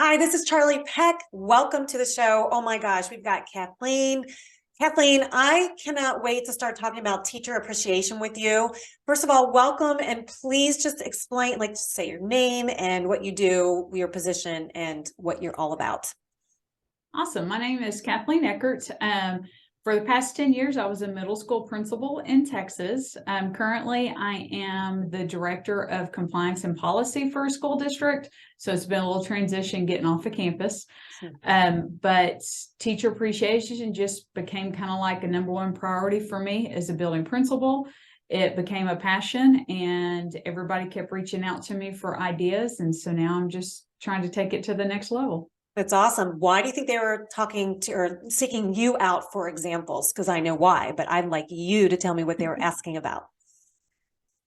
Hi, this is Charlie Peck. Welcome to the show. Oh my gosh, we've got Kathleen. Kathleen, I cannot wait to start talking about teacher appreciation with you. First of all, welcome, and please just explain, like, just say your name and what you do, your position, and what you're all about. Awesome. My name is Kathleen Eckert. For the past 10 years, I was a middle school principal in Texas. Currently, I am the director of compliance and policy for a school district. So it's been a little transition getting off of campus. But teacher appreciation just became kind of like a number one priority for me as a building principal. It became a passion, and everybody kept reaching out to me for ideas. And so now I'm just trying to take it to the next level. That's awesome. Why do you think they were talking to or seeking you out for examples? Because I know why, but I'd like you to tell me what they were asking about.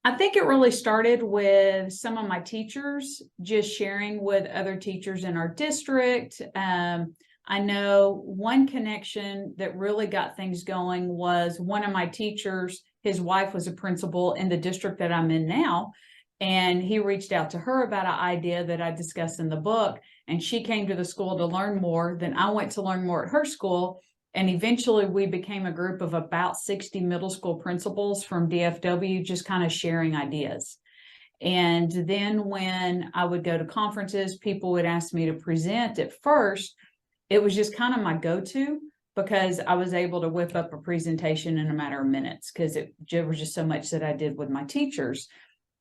I think it really started with some of my teachers just sharing with other teachers in our district. I know one connection that really got things going was one of my teachers, his wife was a principal in the district that I'm in now. And he reached out to her about an idea that I discussed in the book. And she came to the school to learn more. Then I went to learn more at her school. And eventually we became a group of about 60 middle school principals from DFW, just kind of sharing ideas. And then when I would go to conferences, people would ask me to present. At first, it was just kind of my go-to because I was able to whip up a presentation in a matter of minutes because there was just so much that I did with my teachers.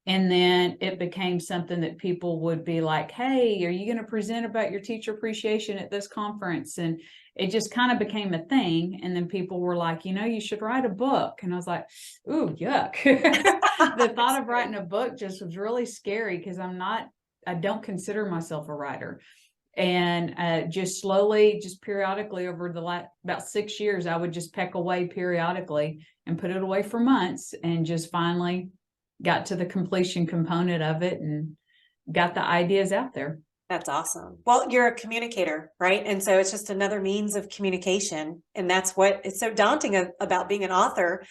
And then it became something that people would be like, hey, are you going to present about your teacher appreciation at this conference? And it just kind of became a thing. And then people were like, you should write a book. And I was like, ooh, yuck. The thought of writing a book just was really scary because I don't consider myself a writer. And just slowly, just periodically over the last about 6 years, I would just peck away periodically and put it away for months and just finally got to the completion component of it and got the ideas out there. That's awesome. Well, you're a communicator, right? And so it's just another means of communication. And that's what it's so daunting about being an author.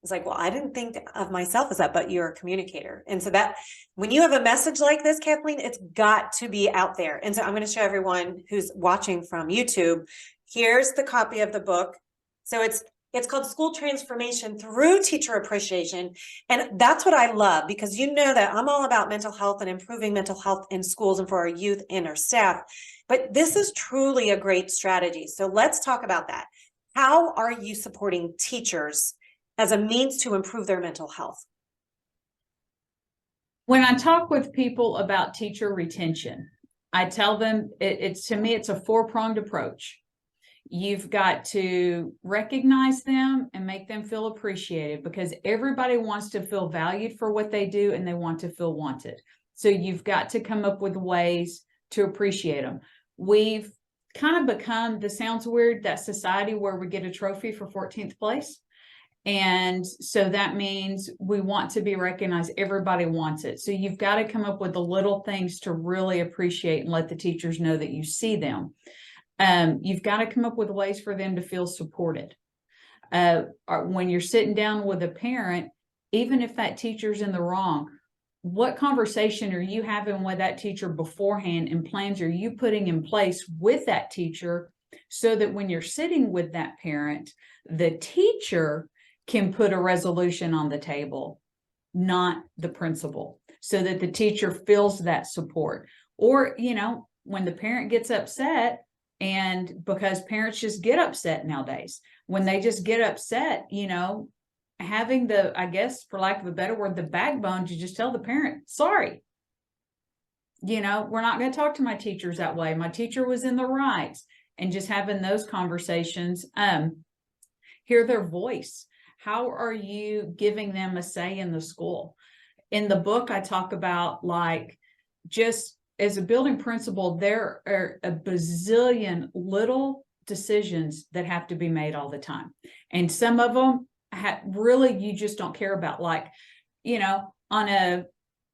It's like, well, I didn't think of myself as that, but you're a communicator. And so that when you have a message like this, Kathleen, it's got to be out there. And so I'm going to show everyone who's watching from YouTube. Here's the copy of the book. So it's called School Transformation Through Teacher Appreciation. And that's what I love, because you know that I'm all about mental health and improving mental health in schools and for our youth and our staff. But this is truly a great strategy. So let's talk about that. How are you supporting teachers as a means to improve their mental health? When I talk with people about teacher retention, I tell them to me, it's a four-pronged approach. You've got to recognize them and make them feel appreciated, because everybody wants to feel valued for what they do and they want to feel wanted. So you've got to come up with ways to appreciate them. We've kind of become, this sounds weird, that society where we get a trophy for 14th place. And so that means we want to be recognized. Everybody wants it. So you've got to come up with the little things to really appreciate and let the teachers know that you see them. You've got to come up with ways for them to feel supported. When you're sitting down with a parent, even if that teacher's in the wrong, what conversation are you having with that teacher beforehand, and plans are you putting in place with that teacher so that when you're sitting with that parent, the teacher can put a resolution on the table, not the principal, so that the teacher feels that support. Or, when the parent gets upset, and because parents just get upset nowadays, when they just get upset, having the, I guess, for lack of a better word, the backbone to just tell the parent, sorry, we're not going to talk to my teachers that way. My teacher was in the right. And just having those conversations, hear their voice. How are you giving them a say in the school? In the book, I talk about, just as a building principal, there are a bazillion little decisions that have to be made all the time. And some of them really you just don't care about, on a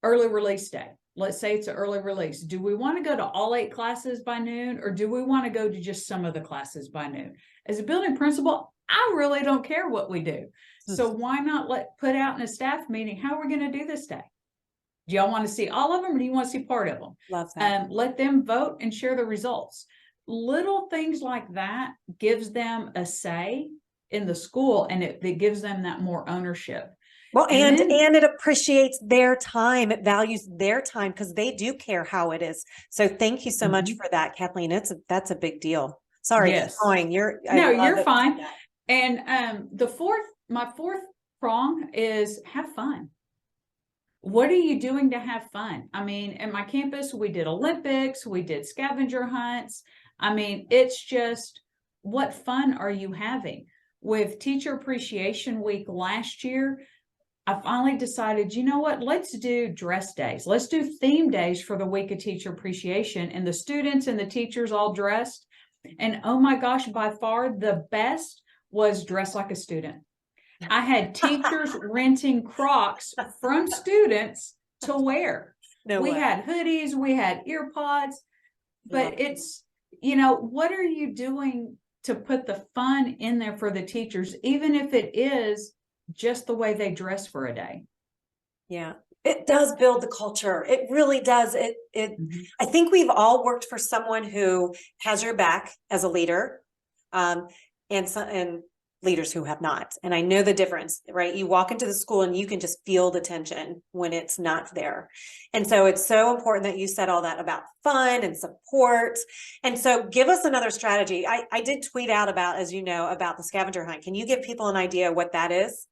early release day. Let's say it's an early release. Do we want to go to all 8 classes by noon, or do we want to go to just some of the classes by noon? As a building principal, I really don't care what we do. So why not put out in a staff meeting, how are we going to do this day? Do y'all want to see all of them, or do you want to see part of them? Love that. Let them vote and share the results. Little things like that gives them a say in the school, and it gives them that more ownership. Well, And and then, it appreciates their time. It values their time because they do care how it is. So thank you so much for that, Kathleen. That's a big deal. Sorry, keep yes, going. I no, love you're that you fine. said that. And my fourth prong is have fun. What are you doing to have fun? I mean, at my campus, we did Olympics, we did scavenger hunts. I mean, it's just, what fun are you having? With Teacher Appreciation Week last year, I finally decided, you know what, let's do dress days. Let's do theme days for the week of teacher appreciation, and the students and the teachers all dressed. And oh my gosh, by far the best was dress like a student. I had teachers renting Crocs from students to wear. No We way. had hoodies, we had ear pods, but it's, what are you doing to put the fun in there for the teachers, even if it is just the way they dress for a day? Yeah, it does build the culture. It really does. I think we've all worked for someone who has your back as a leader, and leaders who have not. And I know the difference, right? You walk into the school and you can just feel the tension when it's not there. And so it's so important that you said all that about fun and support. And so give us another strategy. I did tweet out about, as you know, about the scavenger hunt. Can you give people an idea what that is?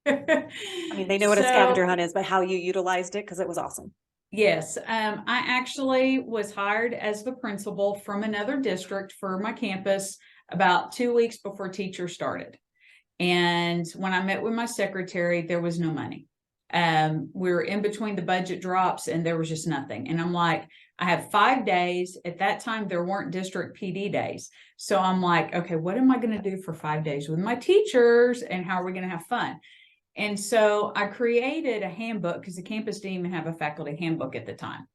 I mean, they know what a scavenger hunt is, but how you utilized it, because it was awesome. Yes, I actually was hired as the principal from another district for my campus about 2 weeks before teachers started. And when I met with my secretary, there was no money. We were in between the budget drops and there was just nothing. And I'm like, I have 5 days. At that time, there weren't district PD days. So I'm like, okay, what am I going to do for 5 days with my teachers, and how are we going to have fun? And so I created a handbook, because the campus didn't even have a faculty handbook at the time.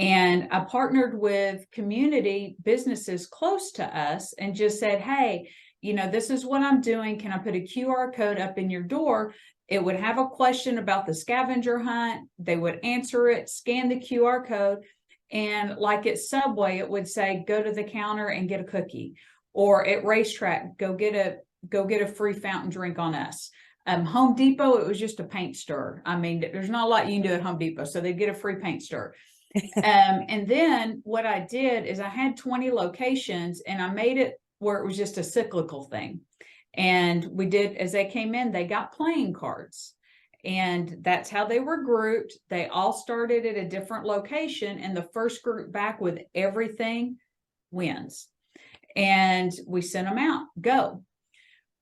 And I partnered with community businesses close to us and just said, hey, this is what I'm doing. Can I put a QR code up in your door? It would have a question about the scavenger hunt. They would answer it, scan the QR code. And like at Subway, it would say, go to the counter and get a cookie. Or at Racetrack, go get a free fountain drink on us. Home Depot, it was just a paint stir. I mean, there's not a lot you can do at Home Depot, so they'd get a free paint stir. And then what I did is I had 20 locations, and I made it where it was just a cyclical thing. And we did, as they came in, they got playing cards, and that's how they were grouped. They all started at a different location, and the first group back with everything wins. And we sent them out, go.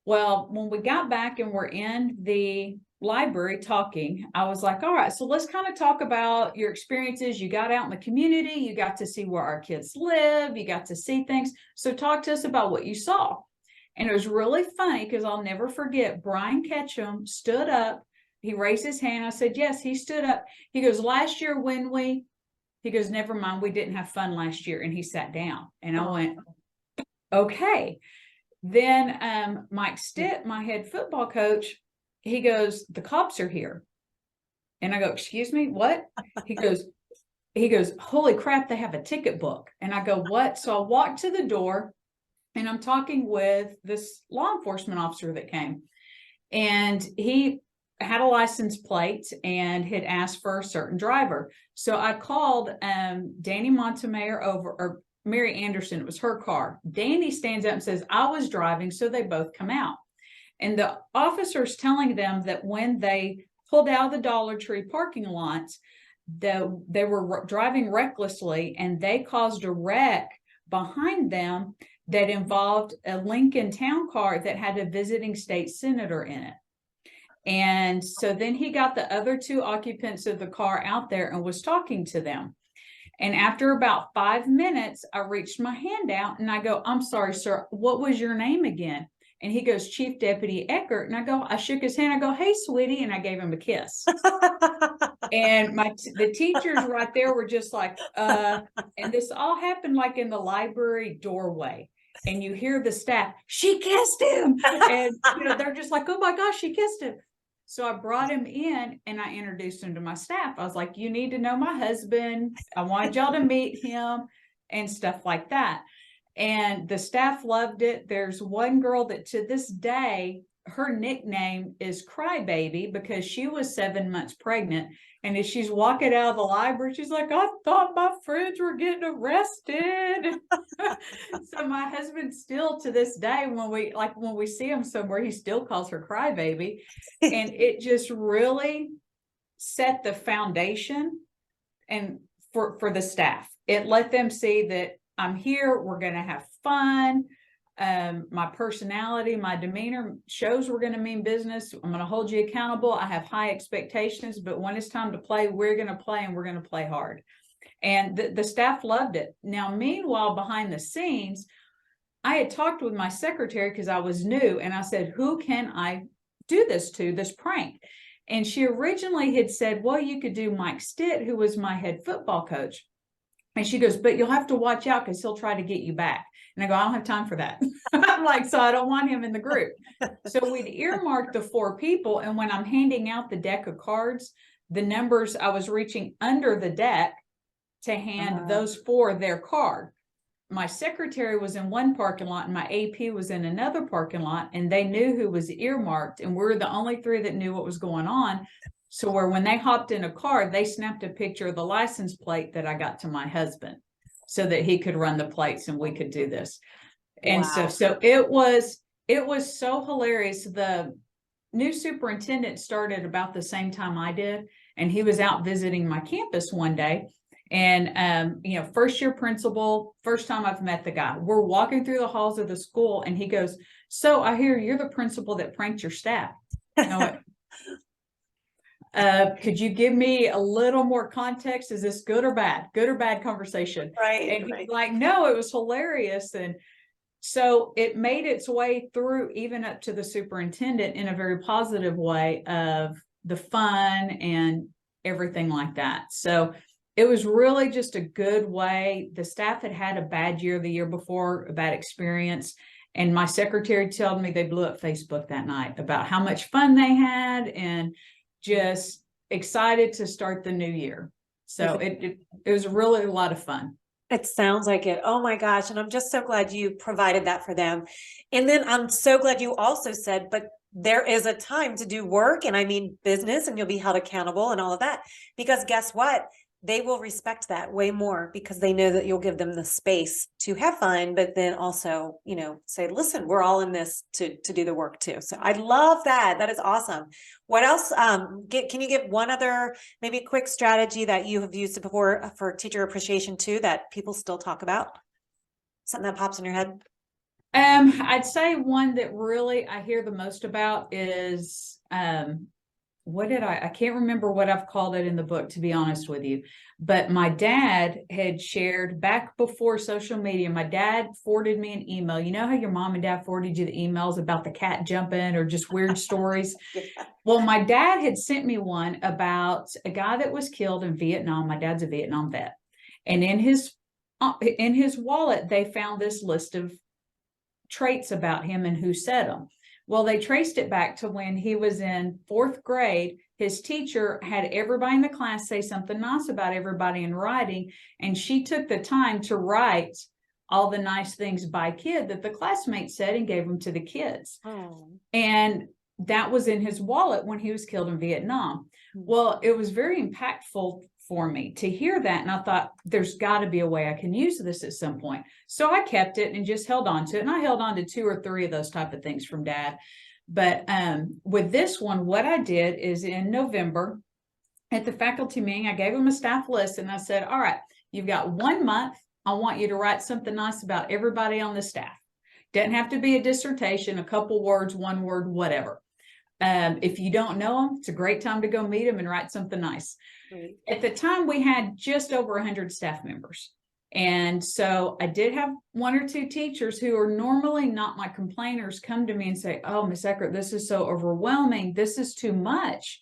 Well, when we got back and we're in the library talking, I was like, all right, so let's kind of talk about your experiences. You got out in the community, you got to see where our kids live, you got to see things. So talk to us about what you saw. And it was really funny, because I'll never forget, Brian Ketchum stood up. He raised his hand. I said, yes, he stood up. He goes, last year he goes, never mind, we didn't have fun last year. And he sat down, and I went, okay. Then Mike Stitt, my head football coach, he goes, the cops are here. And I go, excuse me, what? He goes, holy crap, they have a ticket book. And I go, what? So I walked to the door, and I'm talking with this law enforcement officer that came. And he had a license plate and had asked for a certain driver. So I called Danny Montemayor over, or Mary Anderson, it was her car. Danny stands up and says, I was driving, so they both come out. And the officer's telling them that when they pulled out of the Dollar Tree parking lots, they were driving recklessly, and they caused a wreck behind them that involved a Lincoln Town car that had a visiting state senator in it. And so then he got the other 2 occupants of the car out there and was talking to them. And after about 5 minutes, I reached my hand out and I go, I'm sorry, sir, what was your name again? And he goes, Chief Deputy Eckert. And I shook his hand. I go, hey, sweetie. And I gave him a kiss. And the teachers right there were just like, and this all happened like in the library doorway. And you hear the staff, she kissed him. And they're just like, oh my gosh, she kissed him. So I brought him in and I introduced him to my staff. I was like, you need to know my husband. I wanted y'all to meet him and stuff like that. And the staff loved it. There's one girl that to this day, her nickname is Crybaby because she was 7 months pregnant. And as she's walking out of the library, she's like, I thought my friends were getting arrested. So my husband still to this day, when we see him somewhere, he still calls her Crybaby. And it just really set the foundation and for the staff. It let them see that I'm here, we're going to have fun. My personality, my demeanor shows we're going to mean business. I'm going to hold you accountable. I have high expectations, but when it's time to play, we're going to play and we're going to play hard. And the staff loved it. Now, meanwhile, behind the scenes, I had talked with my secretary because I was new, and I said, who can I do this to, this prank? And she originally had said, well, you could do Mike Stitt, who was my head football coach. And she goes, but you'll have to watch out because he'll try to get you back. And I go, I don't have time for that. I'm like, so I don't want him in the group. So we'd earmarked the 4 people. And when I'm handing out the deck of cards, the numbers, I was reaching under the deck to hand those 4 their card. My secretary was in one parking lot and my AP was in another parking lot, and they knew who was earmarked. And we're the only 3 that knew what was going on. So when they hopped in a car, they snapped a picture of the license plate that I got to my husband so that he could run the plates and we could do this. And Wow. so it was so hilarious. The new superintendent started about the same time I did, and he was out visiting my campus one day. And, first year principal, first time I've met the guy. We're walking through the halls of the school and he goes, so I hear you're the principal that pranked your staff. Could you give me a little more context? Is this good or bad? Good or bad conversation? Right. And he's like, no, it was hilarious. And so it made its way through even up to the superintendent in a very positive way of the fun and everything like that. So it was really just a good way. The staff had had a bad year the year before, a bad experience. And my secretary told me they blew up Facebook that night about how much fun they had and just excited to start the new year. So it was really a lot of fun. It sounds like it. Oh my gosh. And I'm just so glad you provided that for them. And then I'm so glad you also said, but there is a time to do work, and I mean business, and you'll be held accountable and all of that, because guess what? They will respect that way more because they know that you'll give them the space to have fun, but then also, say, listen, we're all in this to do the work too. So I love that. That is awesome. What else? Can you give one other, maybe quick strategy that you have used before for teacher appreciation too, that people still talk about? Something that pops in your head? I'd say one that really I hear the most about is, I can't remember what I've called it in the book, to be honest with you, but my dad had shared back before social media. My dad forwarded me an email. You know how your mom and dad forwarded you the emails about the cat jumping or just weird stories? Yeah. Well, my dad had sent me one about a guy that was killed in Vietnam. My dad's a Vietnam vet. And in his wallet, they found this list of traits about him and who said them. Well, they traced it back to when he was in 4th grade. His teacher had everybody in the class say something nice about everybody in writing, and she took the time to write all the nice things by kid that the classmates said and gave them to the kids. Oh. And that was in his wallet when he was killed in Vietnam. Well, it was very impactful for me to hear that. And I thought, there's got to be a way I can use this at some point. So I kept it and just held on to it. And I held on to 2 or 3 of those type of things from Dad. But with this one, what I did is in November at the faculty meeting, I gave them a staff list and I said, all right, you've got 1 month. I want you to write something nice about everybody on the staff. Doesn't have to be a dissertation, a couple words, 1 word, whatever. If you don't know them, it's a great time to go meet them and write something nice. Right. At the time, we had just over 100 staff members. And so I did have 1 or 2 teachers who are normally not my complainers come to me and say, oh, Miss Eckert, this is so overwhelming. This is too much.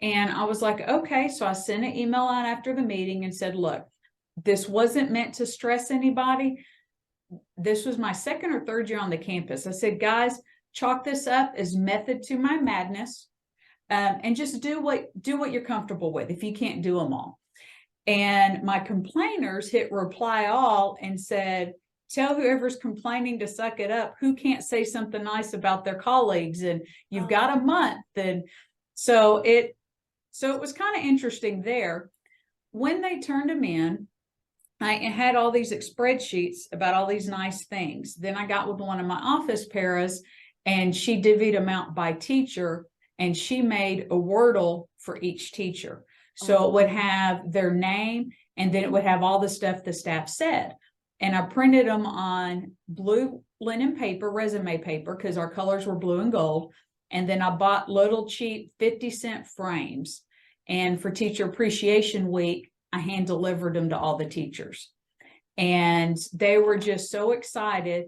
And I was like, okay. So I sent an email out after the meeting and said, look, this wasn't meant to stress anybody. This was my 2nd or 3rd year on the campus. I said, guys, chalk this up as method to my madness. and just do what you're comfortable with if you can't do them all. And my complainers hit reply all and said, tell whoever's complaining to suck it up, who can't say something nice about their colleagues, and you've got a month. And so it was kind of interesting there. When they turned them in, I had all these spreadsheets about all these nice things. Then I got with one of my office paras, and she divvied them out by teacher, and she made a Wordle for each teacher. So it would have their name, and then it would have all the stuff the staff said. And I printed them on blue linen paper, resume paper, because our colors were blue and gold. And then I bought little cheap 50-cent frames. And for Teacher Appreciation Week, I hand delivered them to all the teachers. And they were just so excited.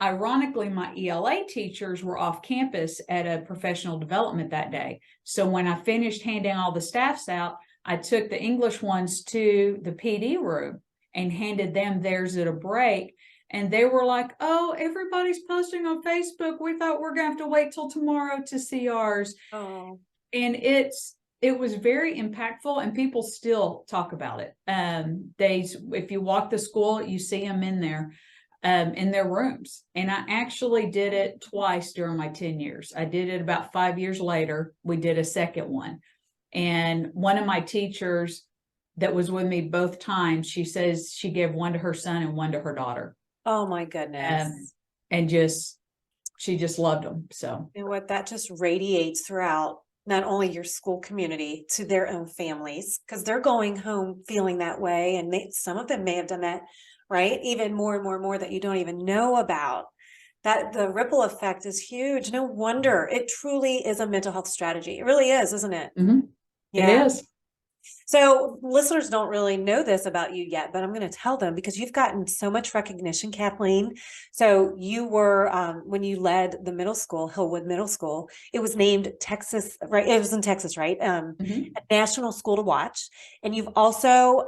Ironically, my ELA teachers were off campus at a professional development that day. So when I finished handing all the staffs out, I took the English ones to the PD room and handed them theirs at a break. And they were like, oh, everybody's posting on Facebook. We thought we're going to have to wait till tomorrow to see ours. Oh. And it was very impactful, and people still talk about it. If you walk the school, you see them in there. In their rooms. And I actually did it twice during my 10 years. I did it about 5 years later. We did a second one. And one of my teachers that was with me both times, she says she gave one to her son and one to her daughter. Oh my goodness. And she just loved them. So, and what that just radiates throughout not only your school community to their own families, because they're going home feeling that way. And some of them may have done that, right? Even more and more and more that you don't even know about. That the ripple effect is huge. No wonder it truly is a mental health strategy. It really is, isn't it? Mm-hmm. Yeah. It is. So listeners don't really know this about you yet, but I'm going to tell them because you've gotten so much recognition, Kathleen. So you were, when you led the middle school, Hillwood Middle School, it was named Texas, right? It was in Texas, right? A national school to watch. And you've also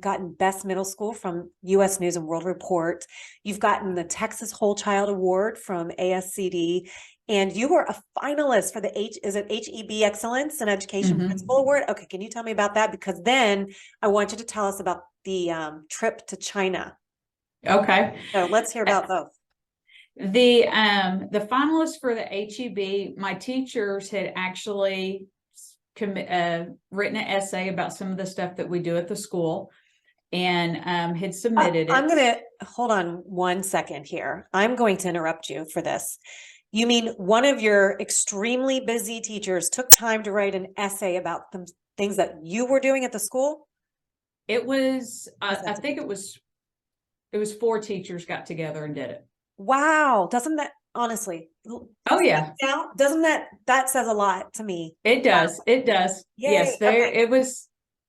gotten Best Middle School from U.S. News and World Report. You've gotten the Texas Whole Child Award from ASCD. And you were a finalist for the HEB Excellence in Education Principal Award. Okay, can you tell me about that? Because then I want you to tell us about the trip to China. Okay. So let's hear about both. The finalists for the HEB, my teachers had actually written an essay about some of the stuff that we do at the school, and had submitted it. I'm going to hold on 1 second here. I'm going to interrupt you for this. You mean one of your extremely busy teachers took time to write an essay about the things that you were doing at the school? It was, I think it was 4 teachers got together and did it. Wow. Doesn't that, honestly? Oh yeah. Doesn't that says a lot to me? It does. It does. Yay. Yes. There, okay.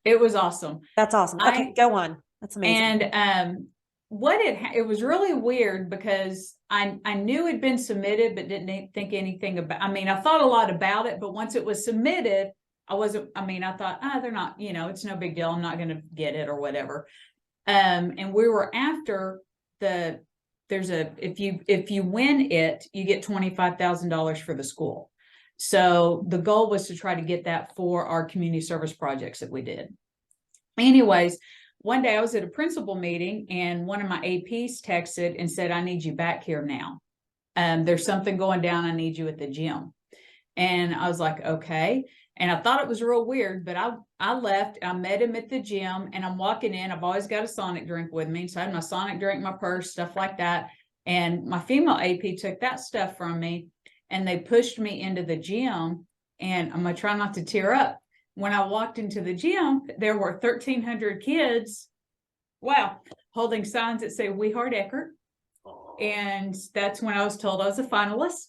It was awesome. That's awesome. Okay, go on. That's amazing. And, it was really weird because I knew it'd been submitted, but didn't think anything about, I thought a lot about it, but once it was submitted, I thought, they're not, it's no big deal. I'm not going to get it or whatever. And we were after if you win it, you get $25,000 for the school. So the goal was to try to get that for our community service projects that we did. Anyways, one day I was at a principal meeting and one of my APs texted and said, I need you back here now. There's something going down. I need you at the gym. And I was like, okay. And I thought it was real weird, but I left. I met him at the gym and I'm walking in. I've always got a Sonic drink with me. So I had my Sonic drink, my purse, stuff like that. And my female AP took that stuff from me and they pushed me into the gym. And I'm going to try not to tear up. When I walked into the gym, there were 1,300 kids, holding signs that say, "We Heart Eckert." And that's when I was told I was a finalist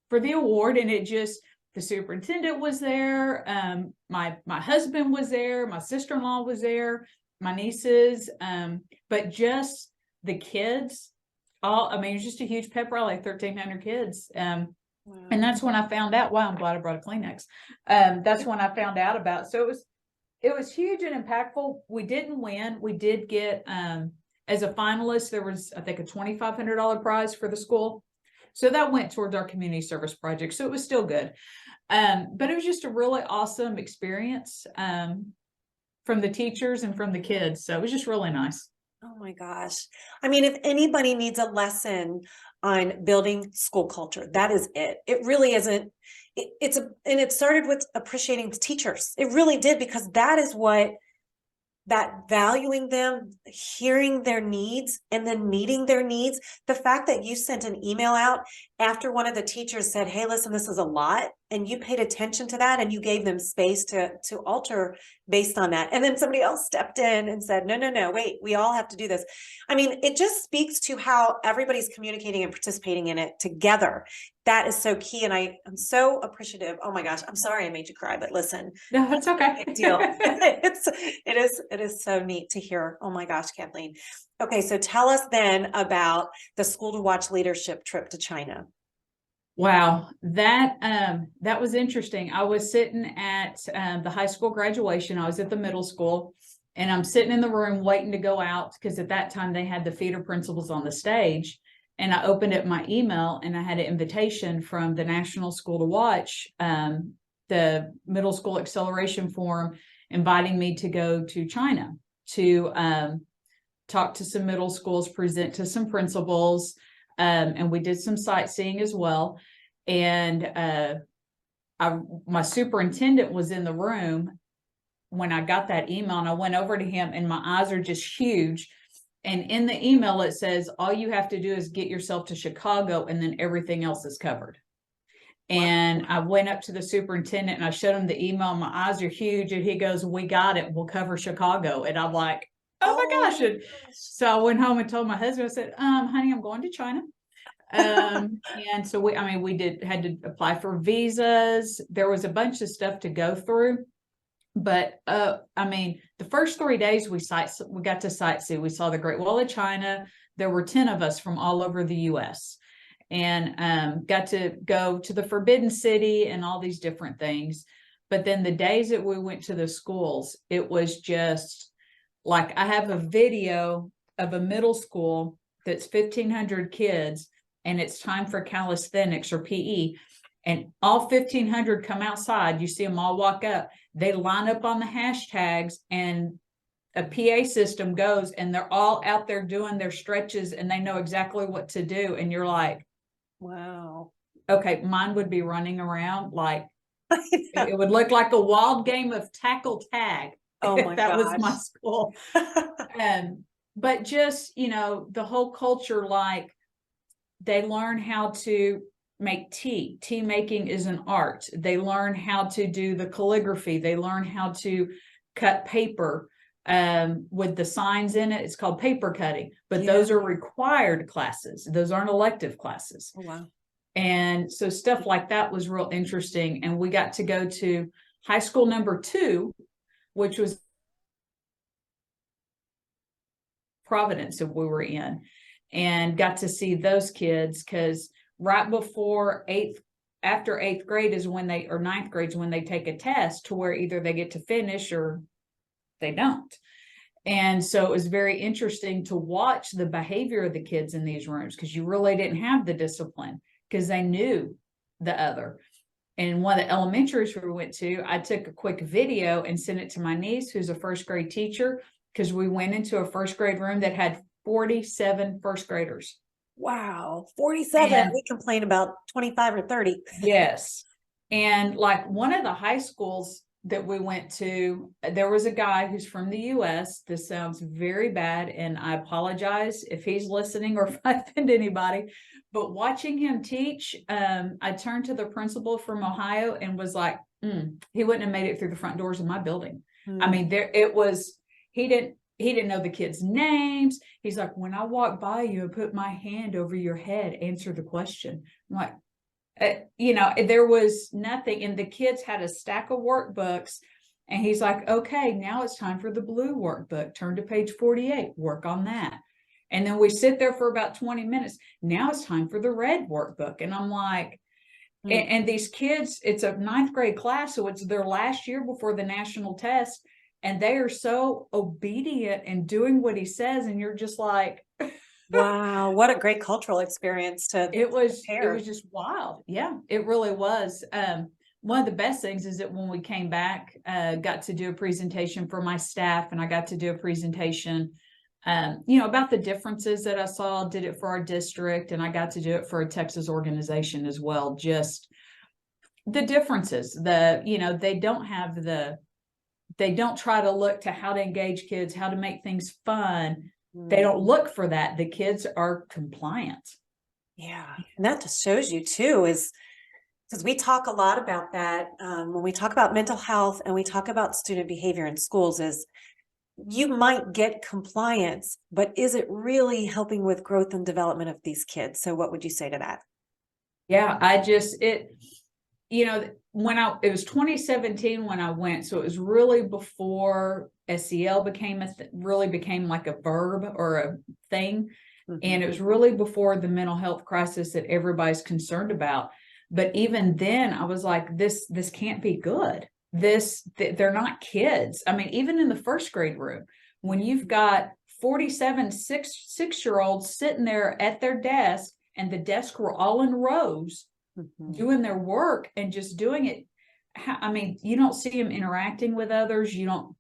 for the award. And the superintendent was there. My husband was there. My sister-in-law was there. My nieces, but just the kids, it was just a huge pep rally, 1,300 kids. And that's when I found out. Wow, I'm glad I brought a Kleenex. That's when I found out about it. So it was huge and impactful. We didn't win. We did get, as a finalist, there was, I think, a $2,500 prize for the school. So that went towards our community service project. So it was still good. But it was just a really awesome experience from the teachers and from the kids. So it was just really nice. Oh my gosh. I mean, if anybody needs a lesson on building school culture, that is it. It really isn't. And it started with appreciating teachers. It really did, because that is what, that valuing them, hearing their needs, and then meeting their needs. The fact that you sent an email out after one of the teachers said, hey, listen, this is a lot, and you paid attention to that, and you gave them space to alter based on that. And then somebody else stepped in and said, no, wait, we all have to do this. I mean, it just speaks to how everybody's communicating and participating in it together. That is so key. And I'm so appreciative. Oh my gosh, I'm sorry I made you cry, but listen, No, it's okay. big deal. It is so neat to hear. Oh my gosh, Kathleen. Okay, so tell us then about the School to Watch leadership trip to China. Wow, that was interesting. I was sitting at the high school graduation. I was at the middle school, and I'm sitting in the room waiting to go out, because at that time they had the feeder principals on the stage. And I opened up my email, and I had an invitation from the National School to Watch, the Middle School Acceleration Forum, inviting me to go to China to talk to some middle schools, present to some principals, and we did some sightseeing as well. And my superintendent was in the room when I got that email, and I went over to him, and my eyes are just huge. And in the email, it says, all you have to do is get yourself to Chicago, and then everything else is covered. And I went up to the superintendent and I showed him the email. My eyes are huge. And he goes, we got it. We'll cover Chicago. And I'm like, oh my gosh. And so I went home and told my husband, I said, honey, I'm going to China. And so we had to apply for visas. There was a bunch of stuff to go through. But the first 3 days we got to sightsee. We saw the Great Wall of China. There were 10 of us from all over the US, and got to go to the Forbidden City and all these different things. But then the days that we went to the schools, it was just like, I have a video of a middle school that's 1,500 kids, and it's time for calisthenics or PE. And all 1,500 come outside. You see them all walk up. They line up on the hashtags, and a PA system goes, and they're all out there doing their stretches, and they know exactly what to do. And you're like, wow. Okay, mine would be running around like it would look like a wild game of tackle tag. Oh my that gosh. was my school. But just, the whole culture, like, they learn how to make tea. Tea making is an art. They learn how to do the calligraphy. They learn how to cut paper with the signs in it. It's called paper cutting, but those are required classes. Those aren't elective classes. Oh, wow. And so stuff like that was real interesting. And we got to go to high school number 2, which was Providence that we were in, and got to see those kids, because right before after 8th grade is when or 9th grade is when they take a test, to where either they get to finish or they don't. And so it was very interesting to watch the behavior of the kids in these rooms, because you really didn't have the discipline, because they knew the other. And one of the elementaries we went to, I took a quick video and sent it to my niece, who's a 1st grade teacher, because we went into a 1st grade room that had 47 1st graders. Wow, 47. And we complain about 25 or 30. Yes. And like one of the high schools that we went to, there was a guy who's from the US. This sounds very bad, and I apologize if he's listening or if I offend anybody. But watching him teach, I turned to the principal from Ohio and was like, he wouldn't have made it through the front doors of my building. I mean, he didn't know the kids' names. He's like, when I walk by you and put my hand over your head, answer the question. I'm like, there was nothing. And the kids had a stack of workbooks, and he's like, okay, now it's time for the blue workbook. Turn to page 48, work on that. And then we sit there for about 20 minutes. Now it's time for the red workbook. And I'm like, and these kids, it's a 9th grade class, so it's their last year before the national test. And they are so obedient and doing what he says. And you're just like, Wow, what a great cultural experience to It was pair. just wild. Yeah, it really was. One of the best things is that when we came back, got to do a presentation for my staff, and I got to do a presentation, about the differences that I saw, did it for our district, and I got to do it for a Texas organization as well. Just the differences, they don't try to look to how to engage kids, how to make things fun. They don't look for that. The kids are compliant. Yeah, and that just shows you too, is because we talk a lot about that when we talk about mental health and we talk about student behavior in schools, is you might get compliance, but is it really helping with growth and development of these kids? So what would you say to that? Yeah, it was 2017 when I went, so it was really before SEL really became like a verb or a thing. And it was really before the mental health crisis that everybody's concerned about. But even then I was like, this can't be good. They're not kids. I mean, even in the first grade room, when you've got 47 six-year-olds sitting there at their desk, and the desks were all in rows doing their work and just doing it. I mean, you don't see them interacting with others.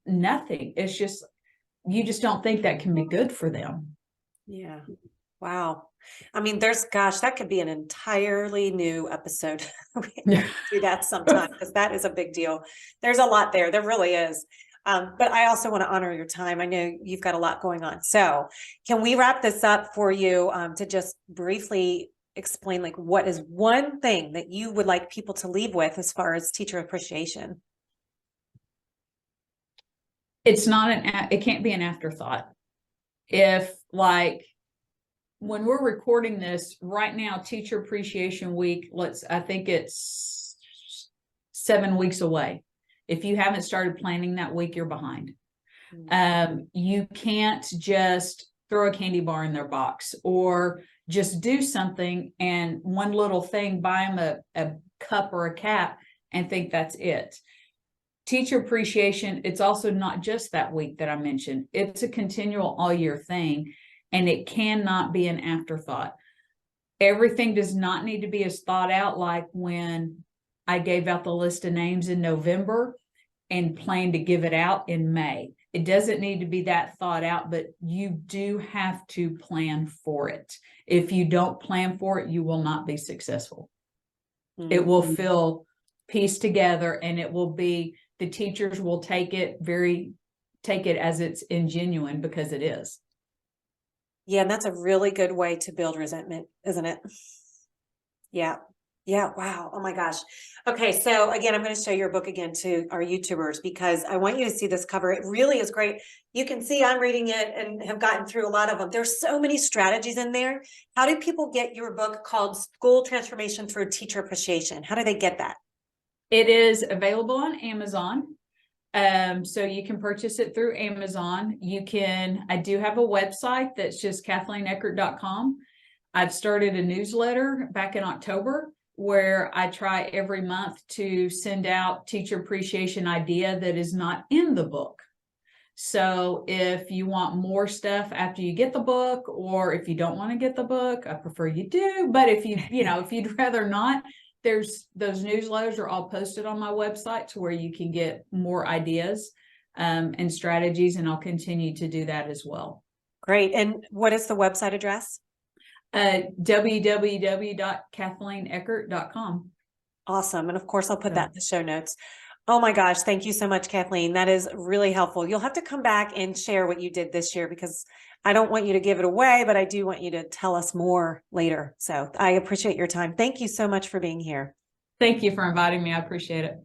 Nothing. It's just, you just don't think that can be good for them. Yeah. Wow. I mean, that could be an entirely new episode. We Yeah. do that sometime, because that is a big deal. There's a lot there. There really is. But I also want to honor your time. I know you've got a lot going on. So can we wrap this up for you to just briefly explain, like, what is one thing that you would like people to leave with as far as teacher appreciation? It can't be an afterthought. If, like, when we're recording this right now, Teacher Appreciation Week, I think it's 7 weeks away. If you haven't started planning that week, you're behind. You can't just throw a candy bar in their box or just do something and one little thing, buy them a cup or a cap and think that's it. Teacher appreciation, it's also not just that week that I mentioned. It's a continual all year thing, and it cannot be an afterthought. Everything does not need to be as thought out like when I gave out the list of names in November and planned to give it out in May. It doesn't need to be that thought out, but you do have to plan for it. If you don't plan for it, you will not be successful. It will feel pieced together, and the teachers will take it as it's ingenuine, because it is. Yeah, and that's a really good way to build resentment, isn't it? Yeah. Yeah. Wow. Oh my gosh. Okay. So again, I'm going to show your book again to our YouTubers, because I want you to see this cover. It really is great. You can see I'm reading it and have gotten through a lot of them. There's so many strategies in there. How do people get your book called School Transformation Through Teacher Appreciation? How do they get that? It is available on Amazon. So you can purchase it through Amazon. I do have a website that's just KathleenEckert.com. I've started a newsletter back in October where I try every month to send out teacher appreciation idea that is not in the book. So if you want more stuff after you get the book, or if you don't want to get the book, I prefer you do. But if if you'd rather not, those newsletters are all posted on my website to where you can get more ideas and strategies, and I'll continue to do that as well. Great. And what is the website address? www.KathleenEckert.com. Awesome. And of course, I'll put that in the show notes. Oh my gosh. Thank you so much, Kathleen. That is really helpful. You'll have to come back and share what you did this year, because I don't want you to give it away, but I do want you to tell us more later. So I appreciate your time. Thank you so much for being here. Thank you for inviting me. I appreciate it.